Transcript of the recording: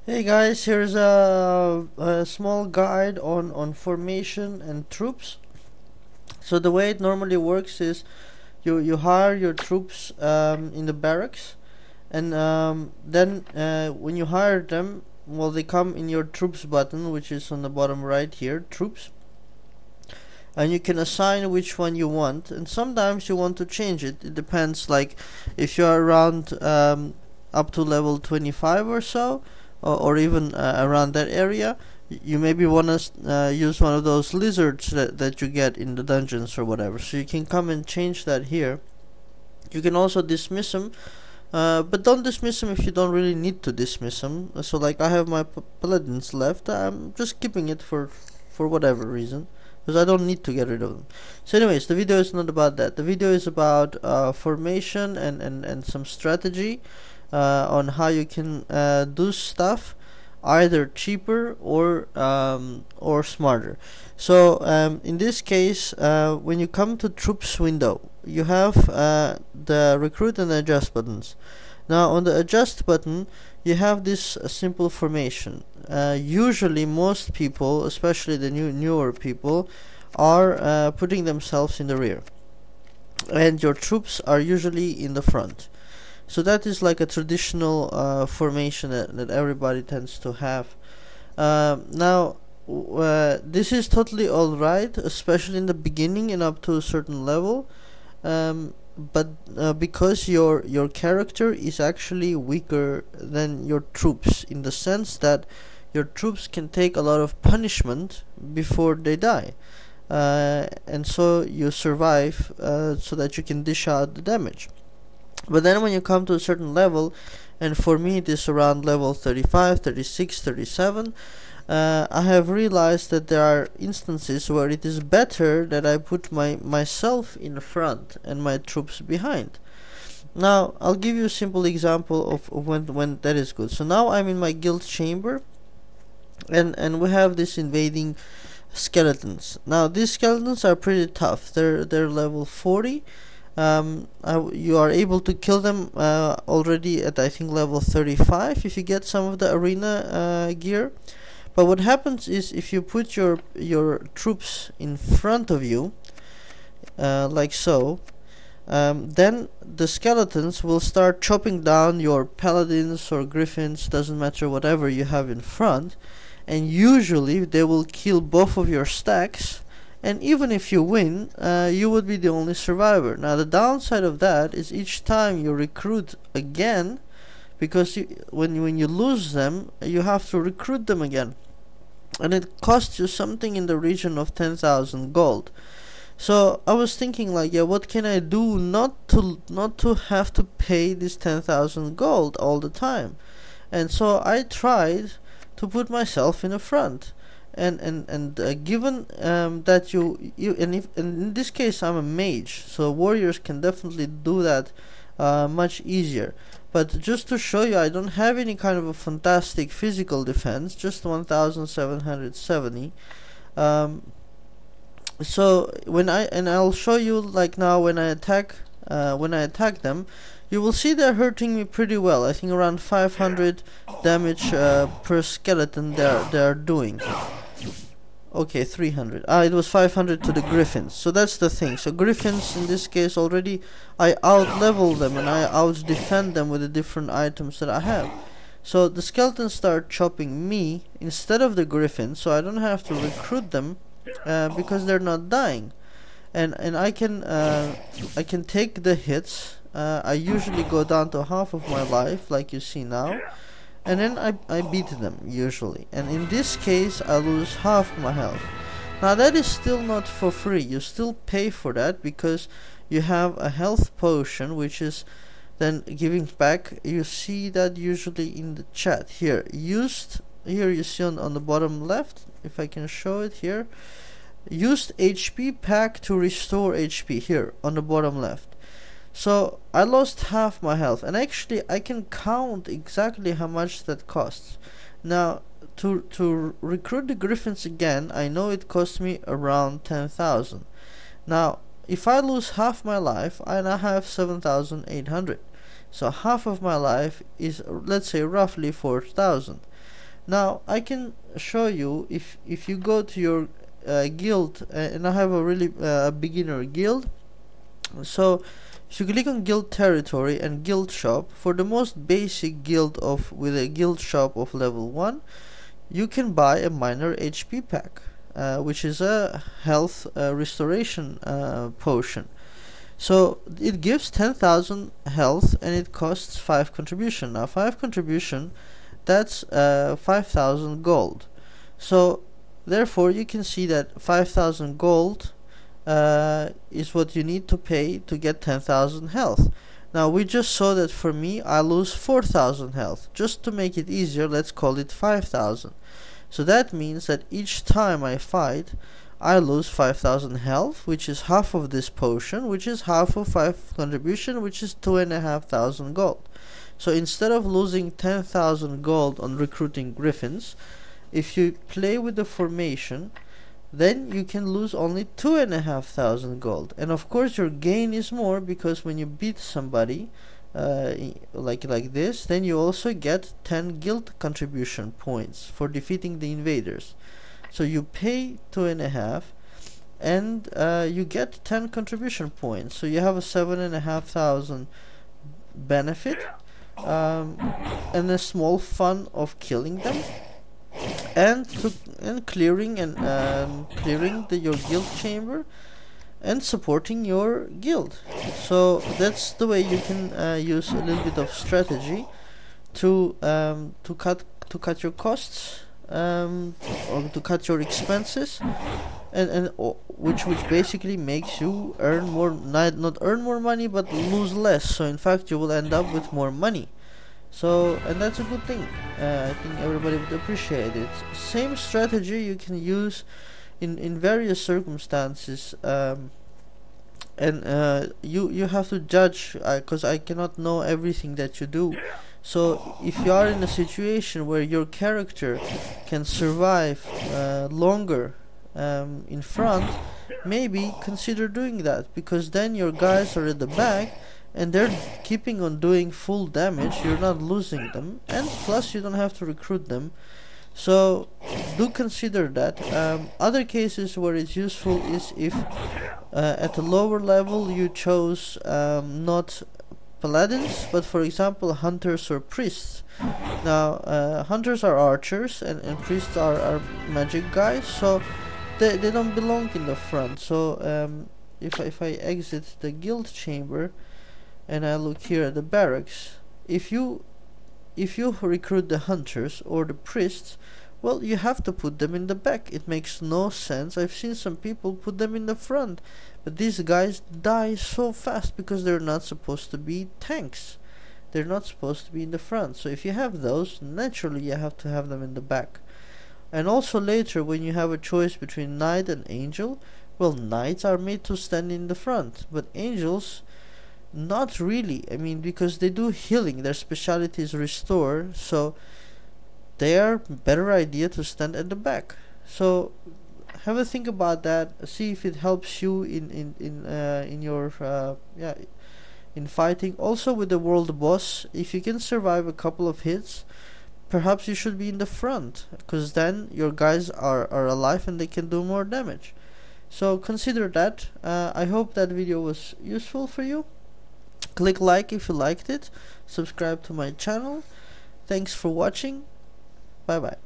Hey guys, here's a small guide on formation and troops. So the way it normally works is you hire your troops in the barracks, and then when you hire them, well, they come in your troops button, which is on the bottom right here, troops, and you can assign which one you want. And sometimes you want to change it. It depends, like if you're around up to level 25 or so, or even around that area, you maybe want to use one of those lizards that you get in the dungeons or whatever. So you can come and change that here. You can also dismiss them, but don't dismiss them if you don't really need to dismiss them. So like I have my paladins left, I'm just keeping it for whatever reason, because I don't need to get rid of them. So anyways, the video is not about that. The video is about formation and some strategy on how you can do stuff either cheaper or smarter. So in this case, when you come to troops window, you have the recruit and adjust buttons. Now on the adjust button, you have this simple formation. Usually most people, especially the newer people, are putting themselves in the rear, and your troops are usually in the front. So that is like a traditional formation that everybody tends to have. Now this is totally alright, especially in the beginning and up to a certain level, but because your character is actually weaker than your troops, in the sense that your troops can take a lot of punishment before they die, and so you survive so that you can dish out the damage. But then when you come to a certain level, and for me it is around level 35, 36, 37, I have realized that there are instances where it is better that I put myself in front and my troops behind. Now I'll give you a simple example of when that is good. So now I'm in my guild chamber, and we have this invading skeletons. Now these skeletons are pretty tough. They're level 40. You are able to kill them already at, I think, level 35 if you get some of the arena gear. But what happens is, if you put your troops in front of you, like so, then the skeletons will start chopping down your paladins or griffins, doesn't matter, whatever you have in front, and usually they will kill both of your stacks. And even if you win, you would be the only survivor. Now the downside of that is, each time you recruit again, because when you lose them, you have to recruit them again, and it costs you something in the region of 10,000 gold. So I was thinking, like, yeah, what can I do not to have to pay this 10,000 gold all the time? And so I tried to put myself in the front. And given that you and in this case I'm a mage, so warriors can definitely do that much easier. But just to show you, I don't have any kind of a fantastic physical defense, just 1770. So I'll show you, like, now when I attack them, you will see they're hurting me pretty well. I think around 500 damage per skeleton they're doing. Okay, 300. It was 500 to the griffins. So that's the thing. So griffins, in this case, already I out-level them and I out-defend them with the different items that I have. So the skeletons start chopping me instead of the griffins, so I don't have to recruit them because they're not dying. And I can take the hits. I usually go down to half of my life, like you see now. And then I beat them, usually. And in this case, I lose half my health. Now that is still not for free. You still pay for that, because you have a health potion, which is then giving back. You see that usually in the chat. Here you see on the bottom left, if I can show it here. Used HP pack to restore HP, here on the bottom left. So I lost half my health, and actually I can count exactly how much that costs. Now to recruit the griffins again, I know it cost me around 10,000. Now if I lose half my life, I now have 7,800. So half of my life is, let's say, roughly 4,000. Now I can show you, if you go to your guild, and I have a really beginner guild. So if you click on guild territory and guild shop, for the most basic guild with a guild shop of level 1, you can buy a minor HP pack, which is a health restoration potion. So it gives 10,000 health and it costs 5 contribution. Now 5 contribution, that's 5,000 gold. So therefore you can see that 5,000 gold is what you need to pay to get 10,000 health. Now we just saw that for me I lose 4,000 health. Just to make it easier, let's call it 5,000. So that means that each time I fight, I lose 5,000 health, which is half of this potion, which is half of 5 contribution, which is 2,500 gold. So instead of losing 10,000 gold on recruiting griffins, if you play with the formation, then you can lose only 2,500 gold. And of course your gain is more, because when you beat somebody like this, then you also get 10 guild contribution points for defeating the invaders. So you pay 2.5 and you get 10 contribution points. So you have a 7,500 benefit, and a small fun of killing them, and clearing your guild chamber and supporting your guild. So that's the way you can use a little bit of strategy to cut your costs, or to cut your expenses, and which basically makes you earn more, not earn more money, but lose less. So in fact you will end up with more money. So, and that's a good thing. I think everybody would appreciate it. Same strategy you can use in various circumstances, and you have to judge, because I cannot know everything that you do. So if you are in a situation where your character can survive longer in front, maybe consider doing that, because then your guys are at the back and they're keeping on doing full damage. You're not losing them, and plus you don't have to recruit them. So do consider that. Other cases where it's useful is if at a lower level you chose not paladins, but for example hunters or priests. Now hunters are archers, and priests are magic guys, so they don't belong in the front. So if I exit the guild chamber and I look here at the barracks, if you recruit the hunters or the priests, well, you have to put them in the back. It makes no sense. I've seen some people put them in the front, but these guys die so fast because they're not supposed to be tanks. They're not supposed to be in the front. So if you have those, naturally you have to have them in the back. And also later, when you have a choice between knight and angel, well, knights are made to stand in the front, but angels, not really. I mean, because they do healing, their specialty is restore, so they are better idea to stand at the back. So have a think about that. See if it helps you in your in fighting. Also with the world boss, if you can survive a couple of hits, perhaps you should be in the front, because then your guys are alive and they can do more damage. So consider that. I hope that video was useful for you. Click like if you liked it. Subscribe to my channel. Thanks for watching. Bye bye.